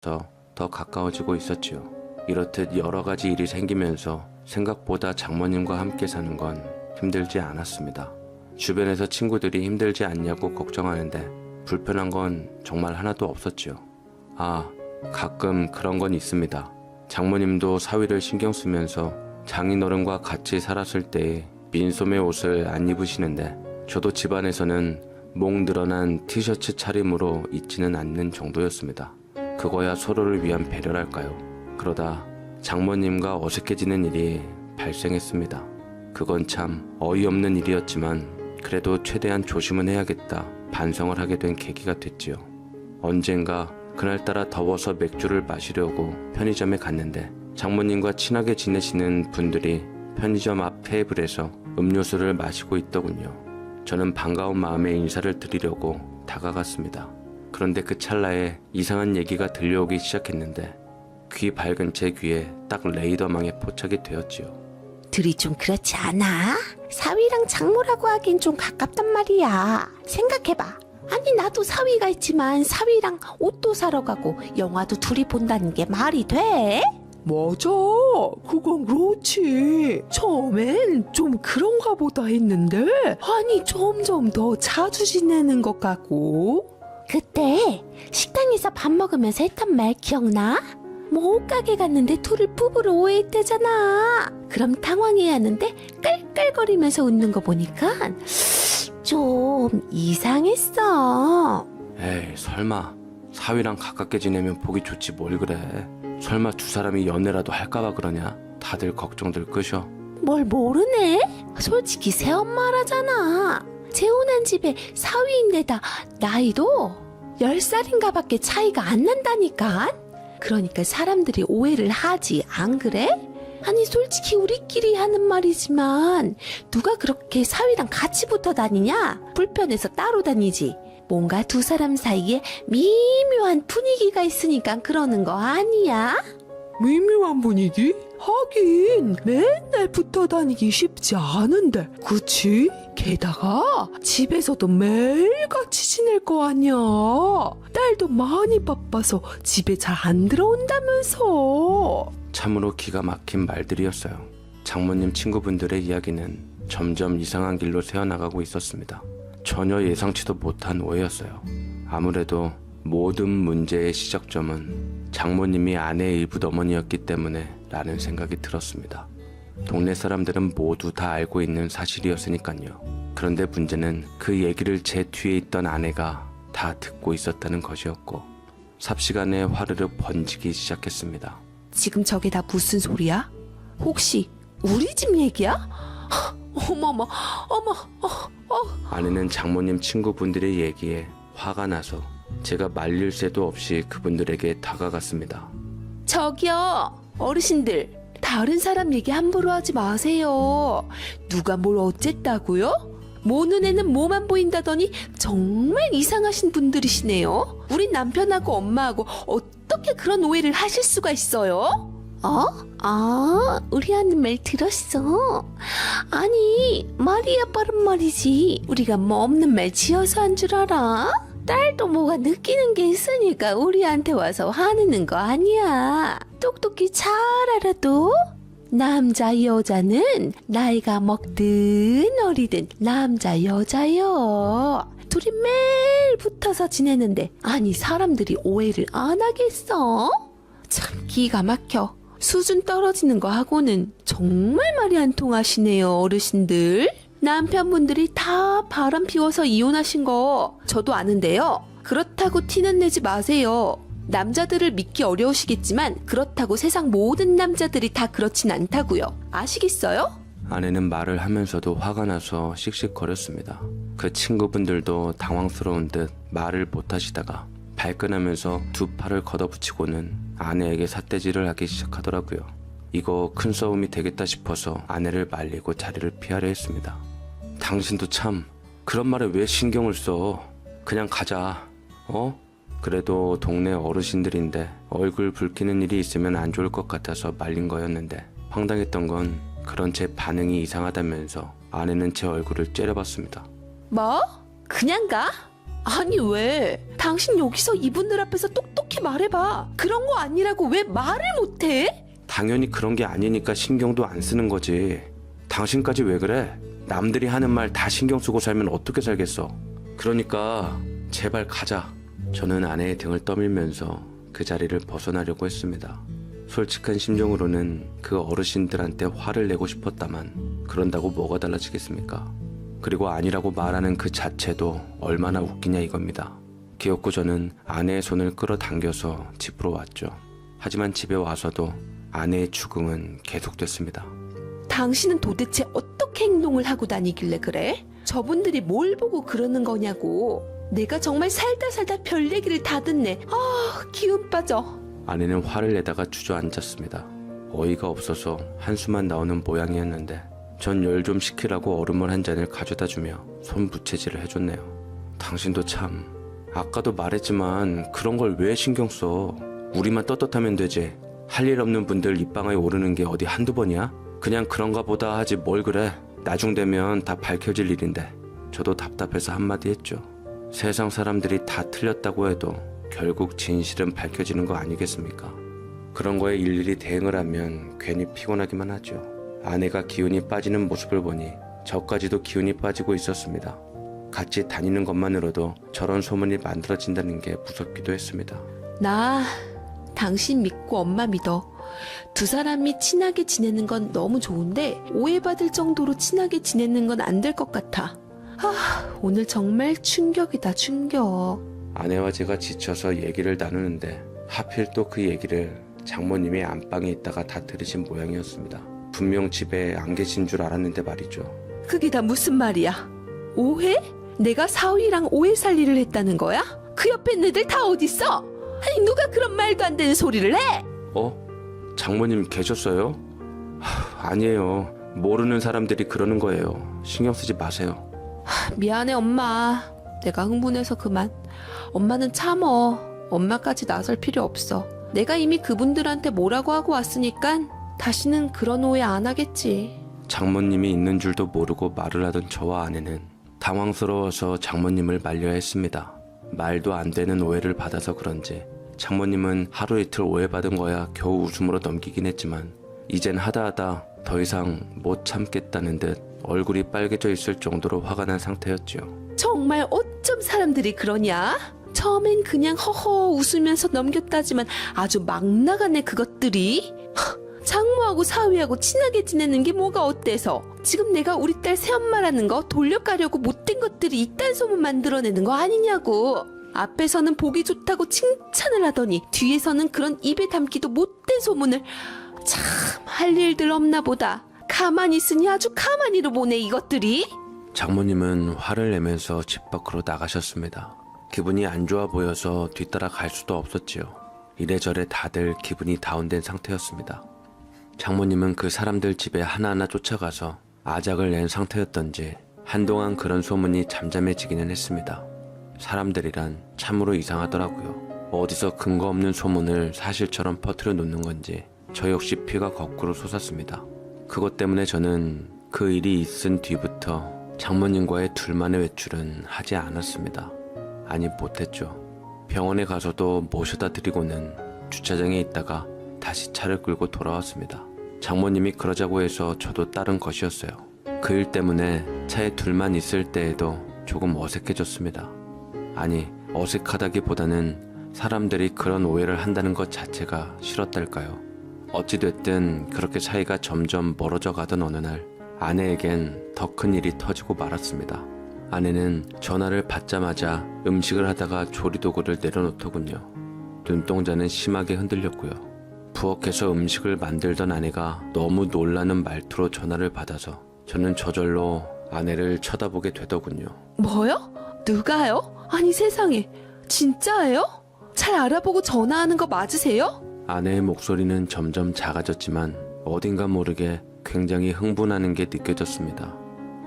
더 가까워지고 있었지요. 이렇듯 여러 가지 일이 생기면서 생각보다 장모님과 함께 사는 건 힘들지 않았습니다. 주변에서 친구들이 힘들지 않냐고 걱정하는데 불편한 건 정말 하나도 없었지요. 가끔 그런 건 있습니다. 장모님도 사위를 신경 쓰면서 장인어른과 같이 살았을 때의 민소매 옷을 안 입으시는데 저도 집안에서는 목 늘어난 티셔츠 차림으로 있지는 않는 정도였습니다. 그거야 서로를 위한 배려랄까요? 그러다 장모님과 어색해지는 일이 발생했습니다. 그건 참 어이없는 일이었지만 그래도 최대한 조심은 해야겠다 반성을 하게 된 계기가 됐지요. 언젠가 그날따라 더워서 맥주를 마시려고 편의점에 갔는데 장모님과 친하게 지내시는 분들이 편의점 앞 테이블에서 음료수를 마시고 있더군요. 저는 반가운 마음에 인사를 드리려고 다가갔습니다. 그런데 그 찰나에 이상한 얘기가 들려오기 시작했는데 귀 밝은 제 귀에 딱 레이더망에 포착이 되었지요. 둘이 좀 그렇지 않아? 사위랑 장모라고 하긴 좀 가깝단 말이야. 생각해봐. 아니 나도 사위가 있지만 사위랑 옷도 사러 가고 영화도 둘이 본다는 게 말이 돼? 맞아. 그건 그렇지. 처음엔 좀 그런가 보다 했는데 아니 점점 더 자주 지내는 것 같고. 그때 식당에서 밥 먹으면서 했던 말 기억나? 뭐 옷가게 갔는데 둘을 부부로 오해했대잖아. 그럼 당황해야 하는데 깔깔거리면서 웃는 거 보니까 좀 이상했어. 에이 설마 사위랑 가깝게 지내면 보기 좋지 뭘 그래. 설마 두 사람이 연애라도 할까봐 그러냐. 다들 걱정들 끄셔. 뭘 모르네? 솔직히 새엄마라잖아. 재혼한 집에 사위인데다 나이도 10살인가 밖에 차이가 안 난다니까. 그러니까 사람들이 오해를 하지 안 그래? 아니 솔직히 우리끼리 하는 말이지만 누가 그렇게 사위랑 같이 붙어 다니냐? 불편해서 따로 다니지. 뭔가 두 사람 사이에 미묘한 분위기가 있으니까 그러는 거 아니야? 미묘한 분위기? 하긴 맨날 붙어 다니기 쉽지 않은데 그치? 게다가 집에서도 매일같이 지낼 거 아니야. 딸도 많이 바빠서 집에 잘 안 들어온다면서. 참으로 기가 막힌 말들이었어요. 장모님 친구분들의 이야기는 점점 이상한 길로 새어나가고 있었습니다. 전혀 예상치도 못한 오해였어요. 아무래도 모든 문제의 시작점은 장모님이 아내의 일부더머니였기 때문에 라는 생각이 들었습니다. 동네 사람들은 모두 다 알고 있는 사실이었으니까요. 그런데 문제는 그 얘기를 제 뒤에 있던 아내가 다 듣고 있었다는 것이었고 삽시간에 화르르 번지기 시작했습니다. 지금 저게 다 무슨 소리야? 혹시 우리 집 얘기야? 어머머, 아내는 장모님 친구분들의 얘기에 화가 나서 제가 말릴 새도 없이 그분들에게 다가갔습니다. 저기요, 어르신들, 다른 사람 얘기 함부로 하지 마세요. 누가 뭘 어쨌다고요? 모 눈에는 뭐만 보인다더니 정말 이상하신 분들이시네요. 우리 남편하고 엄마하고 어떻게 그런 오해를 하실 수가 있어요? 우리 하는 말 들었어. 아니, 말이 아빠란 말이지. 우리가 뭐 없는 말 지어서 한 줄 알아? 딸도 뭐가 느끼는 게 있으니까 우리한테 와서 화내는 거 아니야. 똑똑히 잘 알아도 남자 여자는 나이가 먹든 어리든 남자 여자요. 둘이 매일 붙어서 지내는데 아니 사람들이 오해를 안 하겠어? 참 기가 막혀. 수준 떨어지는 거 하고는 정말 말이 안 통하시네요, 어르신들. 남편분들이 다 바람 피워서 이혼하신 거 저도 아는데요. 그렇다고 티는 내지 마세요. 남자들을 믿기 어려우시겠지만 그렇다고 세상 모든 남자들이 다 그렇진 않다고요. 아시겠어요? 아내는 말을 하면서도 화가 나서 씩씩거렸습니다. 그 친구분들도 당황스러운 듯 말을 못하시다가 발끈하면서 두 팔을 걷어붙이고는 아내에게 삿대질을 하기 시작하더라고요. 이거 큰 싸움이 되겠다 싶어서 아내를 말리고 자리를 피하려 했습니다. 당신도 참 그런 말에 왜 신경을 써. 그냥 가자. 그래도 동네 어르신들인데 얼굴 붉히는 일이 있으면 안 좋을 것 같아서 말린 거였는데 황당했던 건 그런 제 반응이 이상하다면서 아내는 제 얼굴을 째려봤습니다. 뭐? 그냥 가? 아니 왜? 당신 여기서 이분들 앞에서 똑똑 솔직히 말해봐. 그런 거 아니라고 왜 말을 못해? 당연히 그런 게 아니니까 신경도 안 쓰는 거지. 당신까지 왜 그래? 남들이 하는 말 다 신경 쓰고 살면 어떻게 살겠어? 그러니까 제발 가자. 저는 아내의 등을 떠밀면서 그 자리를 벗어나려고 했습니다. 솔직한 심정으로는 그 어르신들한테 화를 내고 싶었다만 그런다고 뭐가 달라지겠습니까? 그리고 아니라고 말하는 그 자체도 얼마나 웃기냐 이겁니다. 기어코 저는 아내의 손을 끌어당겨서 집으로 왔죠. 하지만 집에 와서도 아내의 추궁은 계속됐습니다. 당신은 도대체 어떻게 행동을 하고 다니길래 그래? 저분들이 뭘 보고 그러는 거냐고. 내가 정말 살다 별 얘기를 다 듣네. 기운 빠져. 아내는 화를 내다가 주저앉았습니다. 어이가 없어서 한숨만 나오는 모양이었는데 전 열 좀 식히라고 얼음물 한 잔을 가져다 주며 손부채질을 해줬네요. 당신도 참, 아까도 말했지만 그런 걸 왜 신경 써? 우리만 떳떳하면 되지. 할 일 없는 분들 입방아에 오르는 게 어디 한두 번이야? 그냥 그런가 보다 하지 뭘 그래. 나중 되면 다 밝혀질 일인데. 저도 답답해서 한마디 했죠. 세상 사람들이 다 틀렸다고 해도 결국 진실은 밝혀지는 거 아니겠습니까? 그런 거에 일일이 대응을 하면 괜히 피곤하기만 하죠. 아내가 기운이 빠지는 모습을 보니 저까지도 기운이 빠지고 있었습니다. 같이 다니는 것만으로도 저런 소문이 만들어진다는 게 무섭기도 했습니다. 나 당신 믿고 엄마 믿어. 두 사람이 친하게 지내는 건 너무 좋은데 오해받을 정도로 친하게 지내는 건 안 될 것 같아. 오늘 정말 충격이다, 충격. 아내와 제가 지쳐서 얘기를 나누는데 하필 또 그 얘기를 장모님이 안방에 있다가 다 들으신 모양이었습니다. 분명 집에 안 계신 줄 알았는데 말이죠. 그게 다 무슨 말이야? 오해? 내가 사위랑 오해 살리를 했다는 거야? 그 옆에 있는 애들 다 어딨어? 아니 누가 그런 말도 안 되는 소리를 해? 장모님 계셨어요? 아니에요. 모르는 사람들이 그러는 거예요. 신경 쓰지 마세요. 미안해 엄마. 내가 흥분해서 그만. 엄마는 참어. 엄마까지 나설 필요 없어. 내가 이미 그분들한테 뭐라고 하고 왔으니까 다시는 그런 오해 안 하겠지. 장모님이 있는 줄도 모르고 말을 하던 저와 아내는 당황스러워서 장모님을 말려야 했습니다. 말도 안 되는 오해를 받아서 그런지 장모님은 하루 이틀 오해받은 거야 겨우 웃음으로 넘기긴 했지만 이젠 하다하다 더 이상 못 참겠다는 듯 얼굴이 빨개져 있을 정도로 화가 난 상태였죠. 정말 어쩜 사람들이 그러냐? 처음엔 그냥 허허 웃으면서 넘겼다지만 아주 막 나가네 그것들이. 장모하고 사위하고 친하게 지내는 게 뭐가 어때서? 지금 내가 우리 딸 새엄마라는 거 돌려가려고 못된 것들이 이딴 소문 만들어내는 거 아니냐고. 앞에서는 보기 좋다고 칭찬을 하더니 뒤에서는 그런 입에 담기도 못된 소문을. 참 할 일들 없나 보다. 가만히 있으니 아주 가만히로 보내 이것들이. 장모님은 화를 내면서 집 밖으로 나가셨습니다. 기분이 안 좋아 보여서 뒤따라 갈 수도 없었지요. 이래저래 다들 기분이 다운된 상태였습니다. 장모님은 그 사람들 집에 하나하나 쫓아가서 아작을 낸 상태였던지 한동안 그런 소문이 잠잠해지기는 했습니다. 사람들이란 참으로 이상하더라고요. 어디서 근거 없는 소문을 사실처럼 퍼뜨려 놓는 건지 저 역시 피가 거꾸로 솟았습니다. 그것 때문에 저는 그 일이 있은 뒤부터 장모님과의 둘만의 외출은 하지 않았습니다. 아니 못했죠. 병원에 가서도 모셔다 드리고는 주차장에 있다가 다시 차를 끌고 돌아왔습니다. 장모님이 그러자고 해서 저도 따른 것이었어요. 그 일 때문에 차에 둘만 있을 때에도 조금 어색해졌습니다. 아니 어색하다기보다는 사람들이 그런 오해를 한다는 것 자체가 싫었달까요. 어찌됐든 그렇게 사이가 점점 멀어져 가던 어느 날 아내에겐 더 큰 일이 터지고 말았습니다. 아내는 전화를 받자마자 음식을 하다가 조리도구를 내려놓더군요. 눈동자는 심하게 흔들렸고요. 부엌에서 음식을 만들던 아내가 너무 놀라는 말투로 전화를 받아서 저는 저절로 아내를 쳐다보게 되더군요. 뭐요? 누가요? 아니 세상에. 진짜예요? 잘 알아보고 전화하는 거 맞으세요? 아내의 목소리는 점점 작아졌지만 어딘가 모르게 굉장히 흥분하는 게 느껴졌습니다.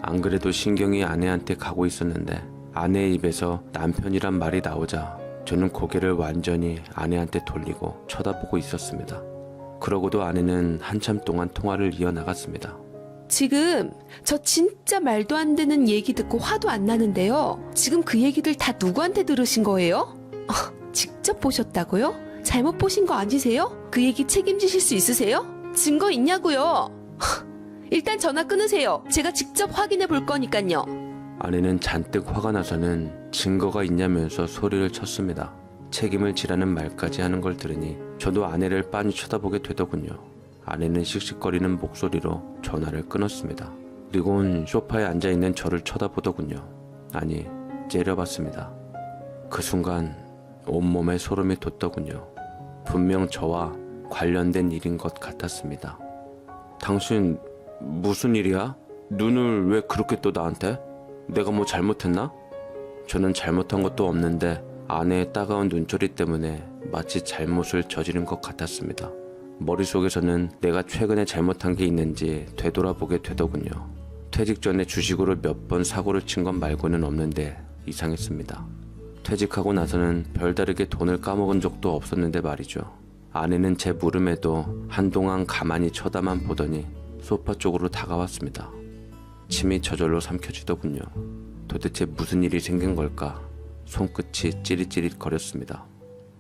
안 그래도 신경이 아내한테 가고 있었는데 아내의 입에서 남편이란 말이 나오자 저는 고개를 완전히 아내한테 돌리고 쳐다보고 있었습니다. 그러고도 아내는 한참 동안 통화를 이어나갔습니다. 지금 저 진짜 말도 안 되는 얘기 듣고 화도 안 나는데요. 지금 그 얘기들 다 누구한테 들으신 거예요? 직접 보셨다고요? 잘못 보신 거 아니세요? 그 얘기 책임지실 수 있으세요? 증거 있냐고요? 일단 전화 끊으세요. 제가 직접 확인해 볼 거니까요. 아내는 잔뜩 화가 나서는 증거가 있냐면서 소리를 쳤습니다. 책임을 지라는 말까지 하는 걸 들으니 저도 아내를 빤히 쳐다보게 되더군요. 아내는 씩씩거리는 목소리로 전화를 끊었습니다. 그리고는 소파에 앉아있는 저를 쳐다보더군요. 아니, 째려봤습니다. 그 순간 온몸에 소름이 돋더군요. 분명 저와 관련된 일인 것 같았습니다. 당신 무슨 일이야? 눈을 왜 그렇게 떠 나한테? 내가 뭐 잘못했나? 저는 잘못한 것도 없는데 아내의 따가운 눈초리 때문에 마치 잘못을 저지른 것 같았습니다. 머릿속에서는 내가 최근에 잘못한 게 있는지 되돌아보게 되더군요. 퇴직 전에 주식으로 몇 번 사고를 친 것 말고는 없는데 이상했습니다. 퇴직하고 나서는 별다르게 돈을 까먹은 적도 없었는데 말이죠. 아내는 제 물음에도 한동안 가만히 쳐다만 보더니 소파 쪽으로 다가왔습니다. 침이 저절로 삼켜지더군요. 도대체 무슨 일이 생긴 걸까? 손끝이 찌릿찌릿 거렸습니다.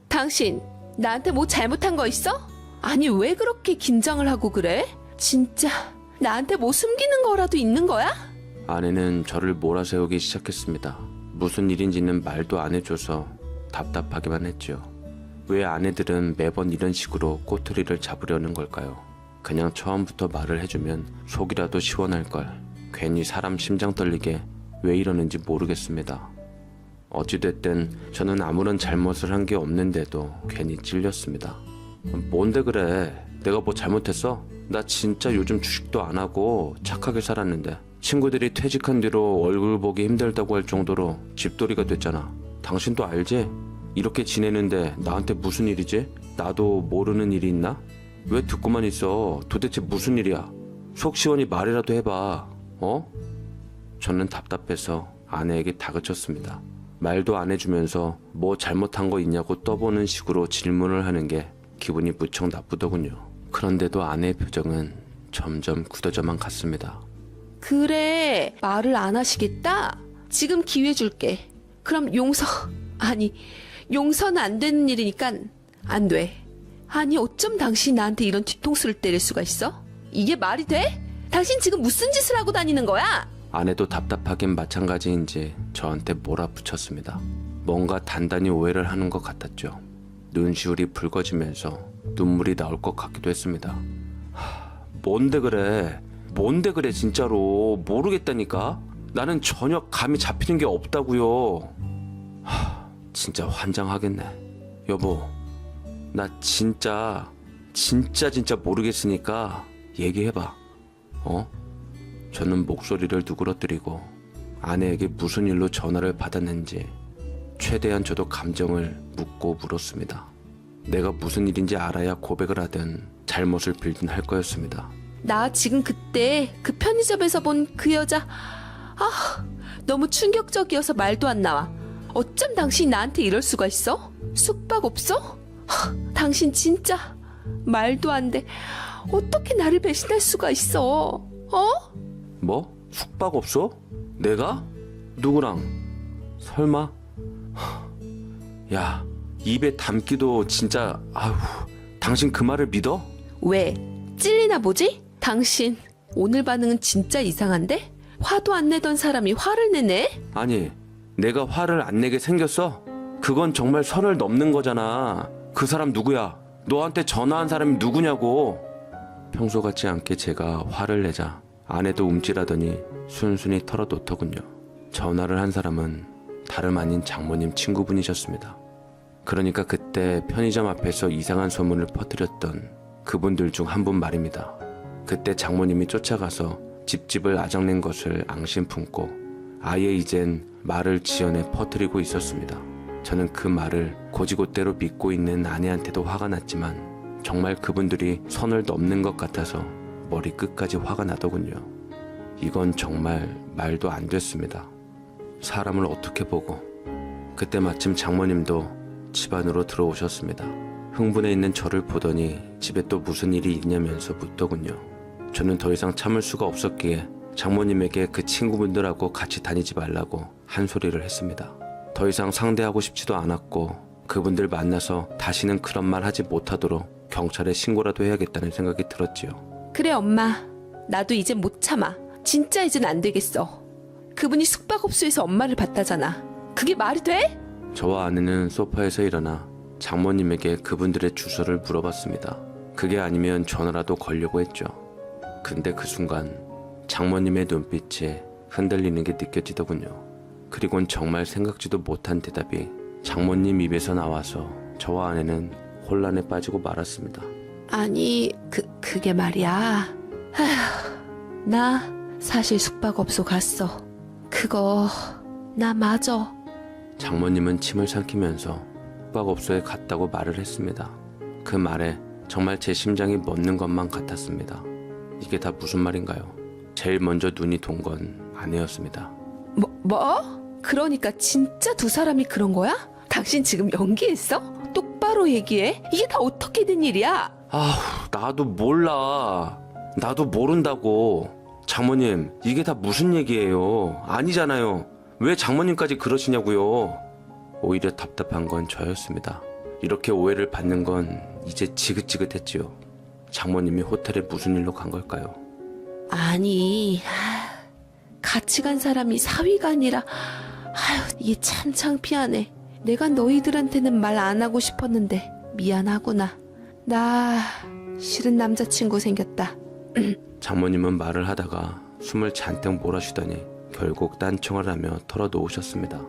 당신 나한테 뭐 잘못한 거 있어? 아니 왜 그렇게 긴장을 하고 그래? 진짜 나한테 뭐 숨기는 거라도 있는 거야? 아내는 저를 몰아세우기 시작했습니다. 무슨 일인지는 말도 안 해줘서 답답하기만 했죠. 왜 아내들은 매번 이런 식으로 꼬투리를 잡으려는 걸까요? 그냥 처음부터 말을 해주면 속이라도 시원할 걸. 괜히 사람 심장 떨리게 왜 이러는지 모르겠습니다. 어찌됐든 저는 아무런 잘못을 한 게 없는데도 괜히 찔렸습니다. 뭔데 그래? 내가 뭐 잘못했어? 나 진짜 요즘 주식도 안 하고 착하게 살았는데 친구들이 퇴직한 뒤로 얼굴 보기 힘들다고 할 정도로 집돌이가 됐잖아. 당신도 알지? 이렇게 지내는데 나한테 무슨 일이지? 나도 모르는 일이 있나? 왜 듣고만 있어? 도대체 무슨 일이야? 속 시원히 말이라도 해봐. 어? 저는 답답해서 아내에게 다그쳤습니다. 말도 안 해주면서 뭐 잘못한 거 있냐고 떠보는 식으로 질문을 하는 게 기분이 무척 나쁘더군요. 그런데도 아내의 표정은 점점 굳어져만 갔습니다. 그래 말을 안 하시겠다? 지금 기회 줄게. 그럼 용서는 안 되는 일이니까 안 돼. 아니 어쩜 당신이 나한테 이런 뒤통수를 때릴 수가 있어? 이게 말이 돼? 당신 지금 무슨 짓을 하고 다니는 거야? 아내도 답답하긴 마찬가지인지 저한테 몰아붙였습니다. 뭔가 단단히 오해를 하는 것 같았죠. 눈시울이 붉어지면서 눈물이 나올 것 같기도 했습니다. 뭔데 그래? 뭔데 그래 진짜로? 모르겠다니까? 나는 전혀 감이 잡히는 게 없다고요. 진짜 환장하겠네. 여보, 나 진짜 모르겠으니까 얘기해봐. 어? 저는 목소리를 누그러뜨리고 아내에게 무슨 일로 전화를 받았는지 최대한 저도 감정을 묻고 물었습니다. 내가 무슨 일인지 알아야 고백을 하든 잘못을 빌든 할 거였습니다. 나 지금 그때 그 편의점에서 본 그 여자 너무 충격적이어서 말도 안 나와. 어쩜 당신이 나한테 이럴 수가 있어? 숙박 없어? 당신 진짜 말도 안 돼. 어떻게 나를 배신할 수가 있어? 뭐? 숙박 없어? 내가? 누구랑? 설마? 야, 입에 담기도 진짜 당신 그 말을 믿어? 왜? 찔리나 보지? 당신 오늘 반응은 진짜 이상한데? 화도 안 내던 사람이 화를 내네? 아니, 내가 화를 안 내게 생겼어? 그건 정말 선을 넘는 거잖아. 그 사람 누구야? 너한테 전화한 사람이 누구냐고. 평소 같지 않게 제가 화를 내자 아내도 움찔하더니 순순히 털어놓더군요. 전화를 한 사람은 다름 아닌 장모님 친구분이셨습니다. 그러니까 그때 편의점 앞에서 이상한 소문을 퍼뜨렸던 그분들 중 한 분 말입니다. 그때 장모님이 쫓아가서 집집을 아작낸 것을 앙심 품고 아예 이젠 말을 지어내 퍼뜨리고 있었습니다. 저는 그 말을 곧이곧대로 믿고 있는 아내한테도 화가 났지만 정말 그분들이 선을 넘는 것 같아서 머리 끝까지 화가 나더군요. 이건 정말 말도 안 됐습니다. 사람을 어떻게 보고. 그때 마침 장모님도 집 안으로 들어오셨습니다. 흥분해 있는 저를 보더니 집에 또 무슨 일이 있냐면서 묻더군요. 저는 더 이상 참을 수가 없었기에 장모님에게 그 친구분들하고 같이 다니지 말라고 한 소리를 했습니다. 더 이상 상대하고 싶지도 않았고 그분들 만나서 다시는 그런 말 하지 못하도록 경찰에 신고라도 해야겠다는 생각이 들었지요. 그래 엄마. 나도 이제 못 참아. 진짜 이젠 안 되겠어. 그분이 숙박업소에서 엄마를 봤다잖아. 그게 말이 돼? 저와 아내는 소파에서 일어나 장모님에게 그분들의 주소를 물어봤습니다. 그게 아니면 전화라도 걸려고 했죠. 근데 그 순간 장모님의 눈빛에 흔들리는 게 느껴지더군요. 그리곤 정말 생각지도 못한 대답이 장모님 입에서 나와서 저와 아내는 혼란에 빠지고 말았습니다. 아니 그게 말이야. 나 사실 숙박업소 갔어. 그거 나 맞아. 장모님은 침을 삼키면서 숙박업소에 갔다고 말을 했습니다. 그 말에 정말 제 심장이 멎는 것만 같았습니다. 이게 다 무슨 말인가요? 제일 먼저 눈이 돈 건 아내였습니다. 뭐? 그러니까 진짜 두 사람이 그런 거야? 당신 지금 연기했어? 똑바로 얘기해. 이게 다 어떻게 된 일이야? 아휴, 나도 몰라. 나도 모른다고. 장모님, 이게 다 무슨 얘기예요? 아니잖아요. 왜 장모님까지 그러시냐고요? 오히려 답답한 건 저였습니다. 이렇게 오해를 받는 건 이제 지긋지긋했지요. 장모님이 호텔에 무슨 일로 간 걸까요? 아니 같이 간 사람이 사위가 아니라 이게 참 창피하네. 내가 너희들한테는 말 안 하고 싶었는데 미안하구나. 나 싫은 남자친구 생겼다. 장모님은 말을 하다가 숨을 잔뜩 몰아쉬더니 결국 딴청을 하며 털어놓으셨습니다.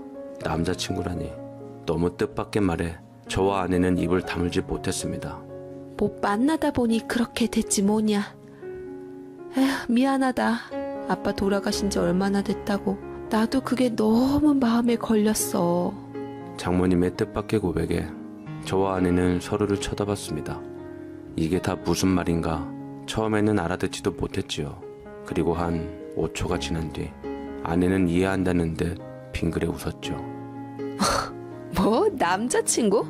남자친구라니. 너무 뜻밖의 말에 저와 아내는 입을 다물지 못했습니다. 못 만나다 보니 그렇게 됐지 뭐냐. 에휴, 미안하다. 아빠 돌아가신 지 얼마나 됐다고. 나도 그게 너무 마음에 걸렸어. 장모님의 뜻밖의 고백에 저와 아내는 서로를 쳐다봤습니다. 이게 다 무슨 말인가 처음에는 알아듣지도 못했지요. 그리고 한 5초가 지난 뒤 아내는 이해한다는 듯 빙그레 웃었죠. 뭐? 남자친구?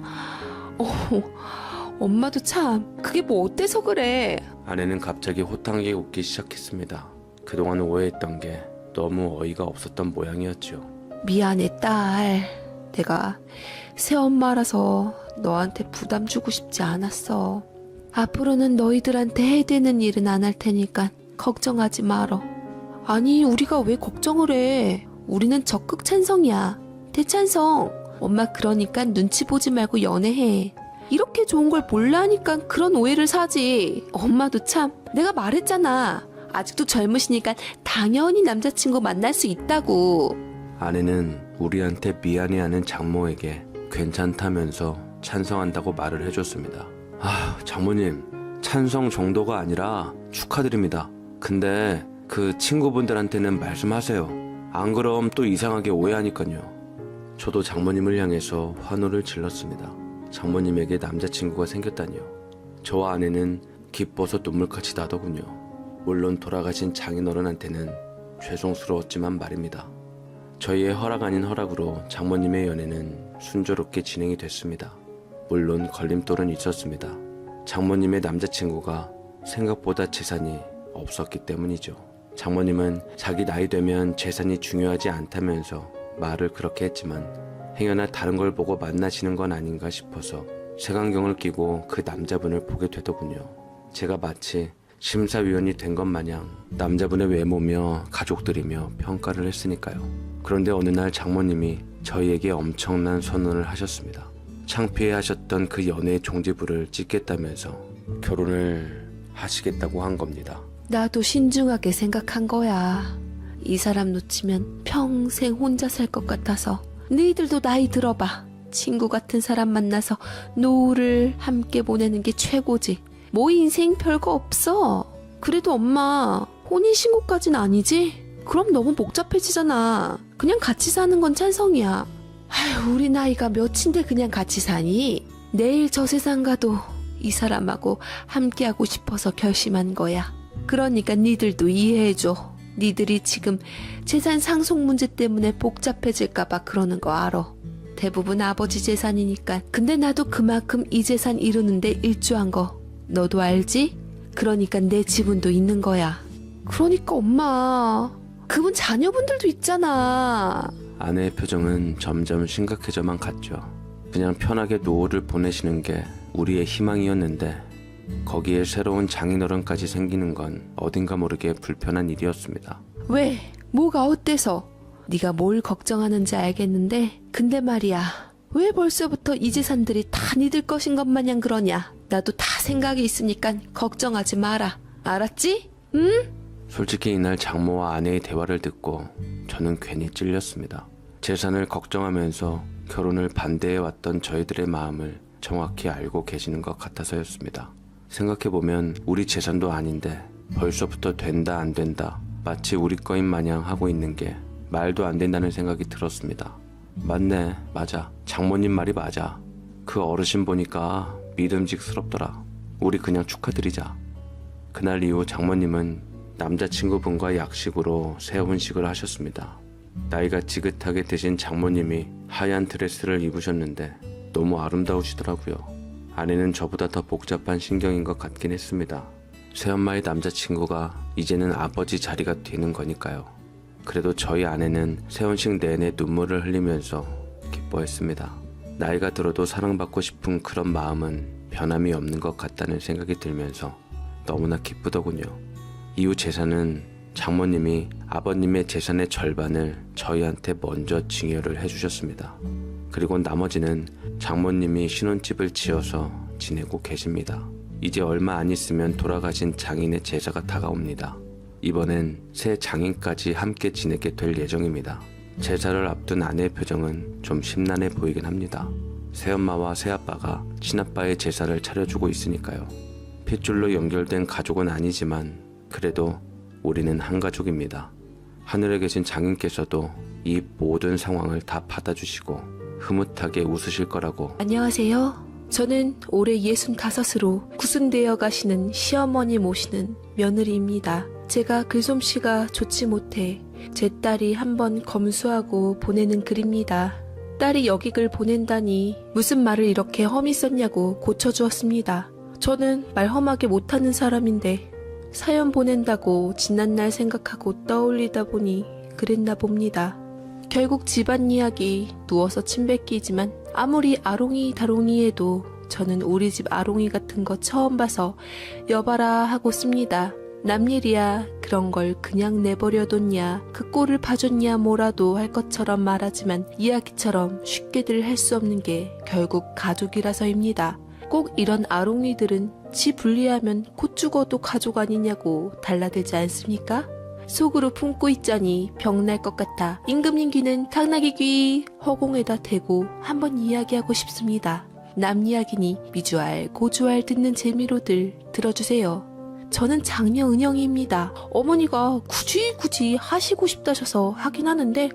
엄마도 참 그게 뭐 어때서 그래. 아내는 갑자기 호탕하게 웃기 시작했습니다. 그동안 오해했던 게 너무 어이가 없었던 모양이었죠. 미안해 딸. 내가 새엄마라서 너한테 부담 주고 싶지 않았어. 앞으로는 너희들한테 해대는 일은 안 할 테니까 걱정하지 말어. 아니 우리가 왜 걱정을 해. 우리는 적극 찬성이야. 대찬성. 엄마 그러니까 눈치 보지 말고 연애해. 이렇게 좋은 걸 몰라하니까 그런 오해를 사지. 엄마도 참 내가 말했잖아. 아직도 젊으시니까 당연히 남자친구 만날 수 있다고. 아내는 우리한테 미안해하는 장모에게 괜찮다면서 찬성한다고 말을 해줬습니다. 장모님, 찬성 정도가 아니라 축하드립니다. 근데 그 친구분들한테는 말씀하세요. 안 그럼 또 이상하게 오해하니까요. 저도 장모님을 향해서 환호를 질렀습니다. 장모님에게 남자친구가 생겼다니요. 저와 아내는 기뻐서 눈물까지 나더군요. 물론 돌아가신 장인어른한테는 죄송스러웠지만 말입니다. 저희의 허락 아닌 허락으로 장모님의 연애는 순조롭게 진행이 됐습니다. 물론 걸림돌은 있었습니다. 장모님의 남자친구가 생각보다 재산이 없었기 때문이죠. 장모님은 자기 나이 되면 재산이 중요하지 않다면서 말을 그렇게 했지만 행여나 다른 걸 보고 만나시는 건 아닌가 싶어서 색안경을 끼고 그 남자분을 보게 되더군요. 제가 마치 심사위원이 된 것 마냥 남자분의 외모며 가족들이며 평가를 했으니까요. 그런데 어느 날 장모님이 저희에게 엄청난 선언을 하셨습니다. 창피해하셨던 그 연애의 종지부를 찍겠다면서 결혼을 하시겠다고 한 겁니다. 나도 신중하게 생각한 거야. 이 사람 놓치면 평생 혼자 살 것 같아서. 너희들도 나이 들어봐. 친구 같은 사람 만나서 노후를 함께 보내는 게 최고지. 뭐 인생 별거 없어. 그래도 엄마 혼인신고까진 아니지? 그럼 너무 복잡해지잖아. 그냥 같이 사는 건 찬성이야. 아휴, 우리 나이가 몇인데 그냥 같이 사니? 내일 저 세상 가도 이 사람하고 함께하고 싶어서 결심한 거야. 그러니까 니들도 이해해줘. 니들이 지금 재산 상속 문제 때문에 복잡해질까봐 그러는 거 알아. 대부분 아버지 재산이니까. 근데 나도 그만큼 이 재산 이루는데 일조한 거 너도 알지? 그러니까 내 지분도 있는 거야. 그러니까 엄마, 그분 자녀분들도 있잖아. 아내의 표정은 점점 심각해져만 갔죠. 그냥 편하게 노후를 보내시는 게 우리의 희망이었는데 거기에 새로운 장인어른까지 생기는 건 어딘가 모르게 불편한 일이었습니다. 왜? 뭐가 어때서? 네가 뭘 걱정하는지 알겠는데 근데 말이야. 왜 벌써부터 이 재산들이 다 니들 것인 것 마냥 그러냐? 나도 다 생각이 있으니까 걱정하지 마라. 알았지? 응? 솔직히 이날 장모와 아내의 대화를 듣고 저는 괜히 찔렸습니다. 재산을 걱정하면서 결혼을 반대해왔던 저희들의 마음을 정확히 알고 계시는 것 같아서였습니다. 생각해보면 우리 재산도 아닌데 벌써부터 된다 안 된다 마치 우리 거인 마냥 하고 있는 게 말도 안 된다는 생각이 들었습니다. 맞네, 맞아. 장모님 말이 맞아. 그 어르신 보니까 믿음직스럽더라. 우리 그냥 축하드리자. 그날 이후 장모님은 남자친구분과 약식으로 새 혼식을 하셨습니다. 나이가 지긋하게 드신 장모님이 하얀 드레스를 입으셨는데 너무 아름다우시더라고요. 아내는 저보다 더 복잡한 신경인 것 같긴 했습니다. 새엄마의 남자친구가 이제는 아버지 자리가 되는 거니까요. 그래도 저희 아내는 새혼식 내내 눈물을 흘리면서 기뻐했습니다. 나이가 들어도 사랑받고 싶은 그런 마음은 변함이 없는 것 같다는 생각이 들면서 너무나 기쁘더군요. 이후 재산은 장모님이 아버님의 재산의 절반을 저희한테 먼저 증여를 해주셨습니다. 그리고 나머지는 장모님이 신혼집을 지어서 지내고 계십니다. 이제 얼마 안 있으면 돌아가신 장인의 제사가 다가옵니다. 이번엔 새 장인까지 함께 지내게 될 예정입니다. 제사를 앞둔 아내의 표정은 좀 심란해 보이긴 합니다. 새엄마와 새아빠가 친아빠의 제사를 차려주고 있으니까요. 핏줄로 연결된 가족은 아니지만 그래도 우리는 한 가족입니다. 하늘에 계신 장인께서도 이 모든 상황을 다 받아주시고 흐뭇하게 웃으실 거라고. 안녕하세요. 저는 올해 65으로 구순되어 가시는 시어머니 모시는 며느리입니다. 제가 글솜씨가 좋지 못해 제 딸이 한번 검수하고 보내는 글입니다. 딸이 여기 글 보낸다니 무슨 말을 이렇게 험히 썼냐고 고쳐주었습니다. 저는 말 험하게 못하는 사람인데 사연 보낸다고 지난날 생각하고 떠올리다 보니 그랬나 봅니다. 결국 집안 이야기 누워서 침 뱉기지만 아무리 아롱이 다롱이 해도 저는 우리 집 아롱이 같은 거 처음 봐서 여봐라 하고 씁니다. 남일이야 그런 걸 그냥 내버려뒀냐 그 꼴을 봐줬냐 뭐라도 할 것처럼 말하지만 이야기처럼 쉽게들 할 수 없는 게 결국 가족이라서입니다. 꼭 이런 아롱이들은 지 분리하면 곧 죽어도 가족 아니냐고 달라들지 않습니까? 속으로 품고 있자니 병날 것 같아 임금님귀는 당나귀귀 허공에다 대고 한번 이야기하고 싶습니다. 남 이야기니 미주알 고주알 듣는 재미로들 들어주세요. 저는 장녀 은영이입니다. 어머니가 굳이 하시고 싶다셔서 하긴 하는데